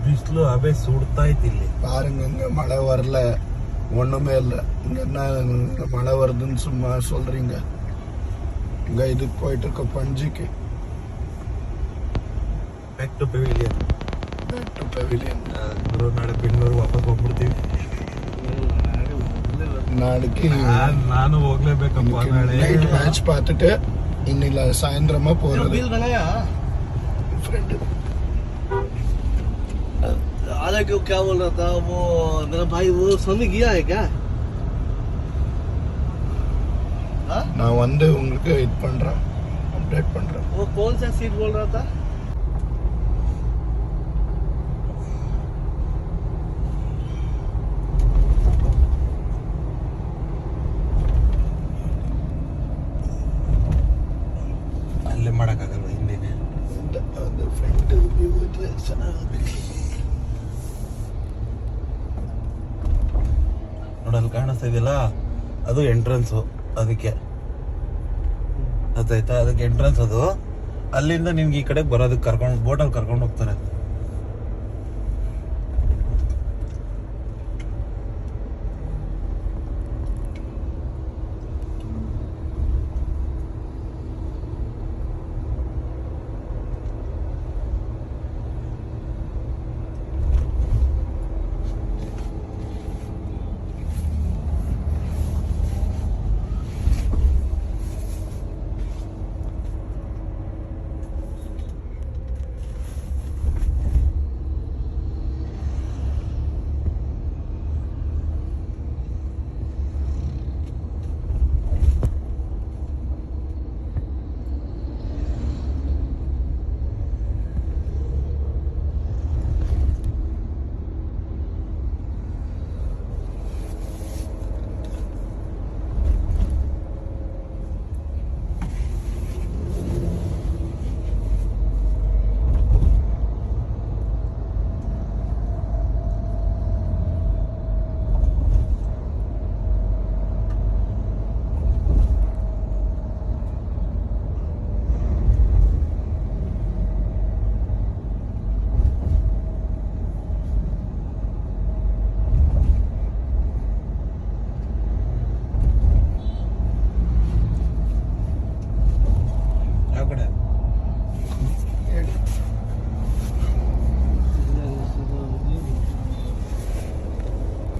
ಬಿಸಿಲು ಅವೇ சுடுತಾ ஐத்தி ಇಲ್ಲಿ. பாருங்க மழை வரல, ஒண்ணுமே இல்ல. இங்க என்ன மழை வருதுன்னு சும்மா சொல்றீங்க? இங்க இதுக்கு போயிட்டு இருக்க பஞ்சுக்கு. Back to pavilion. ನಾಳೆ ಬೆಂಗಳೂರು ವಾಪಸ್ ಹೋಗ್ಬಿಡ್ತೀವಿ. நாளைக்கு ನಾನು ಹೋಗ್ಲೇಬೇಕಪ್ಪ. ನಾಳೆ ನೈಟ್ ಮ್ಯಾಚ್ பார்த்துட்டு ಇನ್ನಿಲ್ಲ ಸಾಯಂತ್ರಮ போறது. फ्रेंड आधा क्यों क्या बोल रहा था वो मेरा भाई, वो सोने गया है क्या? நான் வந்து உங்களுக்கு இது பண்றேன், அப்டேட் பண்றேன். वो कौन सा सीट बोल रहा था? ಅಲ್ಲೇ ಮಾಡಕ್ಕಾಗಲ್ಲ ಹಿಂದೇನೆ. ಅದು ಫ್ರೆಂಡ್ ವ್ಯೂ ಇದ್ರೆ ಚೆನ್ನಾಗಿ ನೋಡಲ್ಲಿ ಕಾಣಿಸ್ತಾ ಇದೆಯಲ್ಲ, ಅದು ಎಂಟ್ರೆನ್ಸು. ಅದಕ್ಕೆ ಅದಾಯ್ತಾ, ಅದಕ್ಕೆ ಎಂಟ್ರೆನ್ಸ್ ಅದು. ಅಲ್ಲಿಂದ ನಿನ್ಗೆ ಈ ಕಡೆ ಬರೋದಕ್ಕೆ ಕರ್ಕೊಂಡು ಬೋಟಲ್ಲಿ ಕರ್ಕೊಂಡು ಹೋಗ್ತಾರೆ.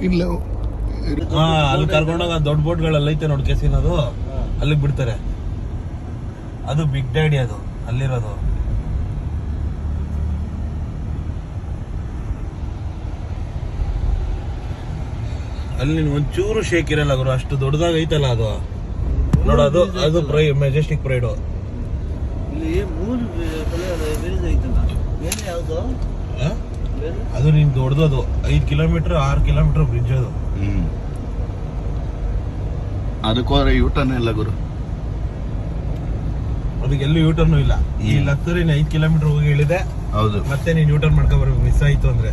ಇಲ್ಲ ಅಲ್ಲಿ ಕರ್ಕೊಂಡೋಗ ದೊಡ್ಡ ಬೋಟ್ಗಳೆಲ್ಲ ಐತೆ ನೋಡಿ, ಕೆಸಿನದು ಅಲ್ಲಿಗೆ ಬಿಡ್ತಾರೆ. ಅದು ಬಿಗ್ ಡ್ಯಾಡಿ, ಅದು ಅಲ್ಲಿರೋದು. ಅಲ್ಲಿ ಒಂಚೂರು ಶೇಕ್ ಇರಲ್ಲ ಗುರು, ಅಷ್ಟು ದೊಡ್ಡದಾಗ ಐತಲ್ಲ ಅದು. ನೋಡೋದು ಅದು ಮೆಜೆಸ್ಟಿಕ್ ಪ್ರೈಡು. ಇಲ್ಲಿ 3 ಬ್ರಿಡ್ಜ್ ಐತಲ್ಲ, ಬೇರೆ ಯಾವುದು? ಅದು ನೀನ್ ದೊಡ್ಡದು 5 ಕಿಲೋಮೀಟರ್ 6 ಕಿಲೋಮೀಟರ್ ಬ್ರಿಡ್ಜ್ ಅದು. ಅದಕ್ಕೋದ್ರೆ ಯೂಟರ್ನ್ ಇಲ್ಲ ಗುರು, ಅದಕ್ಕೆ ಎಲ್ಲೂ ಯೂಟರ್ನ್ ಇಲ್ಲ. ಈ ಲಕ್ಸರಿ 5 ಕಿಲೋಮೀಟರ್ ಹೋಗಿ ಇಳಿದೆ. ಹೌದು, ಮತ್ತೆ ನೀನ್ ಯೂಟರ್ನ್ ಮಾಡ್ಕೊಬರ್ಬೇಕು ಮಿಸ್ ಆಯ್ತು ಅಂದ್ರೆ.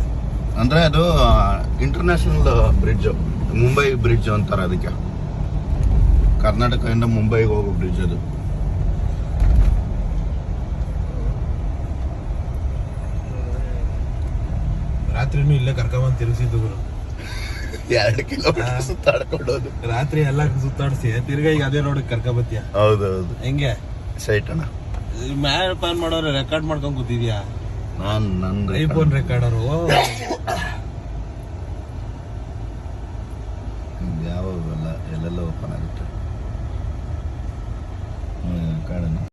ಅಂದ್ರೆ ಅದು ಇಂಟರ್ನ್ಯಾಷನಲ್ ಬ್ರಿಡ್ಜ್, ಮುಂಬೈ ಬ್ರಿಡ್ಜ್ ಅಂತಾರೆ ಅದಕ್ಕೆ. ಕರ್ನಾಟಕದಿಂದ ಮುಂಬೈಗೆ ಹೋಗೋ ಬ್ರಿಡ್ಜ್ ಅದು. ರಾತ್ರಿನೂ ಇಲ್ಲೇ ಕರ್ಕೊಂಬಂದ್ ತಿರ್ಸಿದ್ದು ಗುರು. 2 ಕಿಲೋಮೀಟರ್ ಸುತ್ತಾಡ್ಕೊಂಡೋದು ರಾತ್ರಿ ಎಲ್ಲ ಸುತ್ತಾಡ್ಸಿ ತಿರ್ಗಾ ಈಗ ಅದೇ ರೋಡ್ ಕರ್ಕೊಂಬತ್ತೀಯ. ಹೌದೌದು, ಹೆಂಗೆ ಸೈಟ್ ಅಣ್ಣ. ಮ್ಯಾಪ್ ಆನ್ ಮಾಡೋರು ರೆಕಾರ್ಡ್ ಮಾಡ್ಕೊಂಡ್ ಕೂತಿದ್ಯಾ? ನಂದು ಐಫೋನ್ ರೆಕಾರ್ಡರು ಯಾವಾಗಲ್ಲ ಎಲ್ಲೆಲ್ಲ ಓಪನ್ ಆಗುತ್ತೆ ಕಾಡನ್ನು.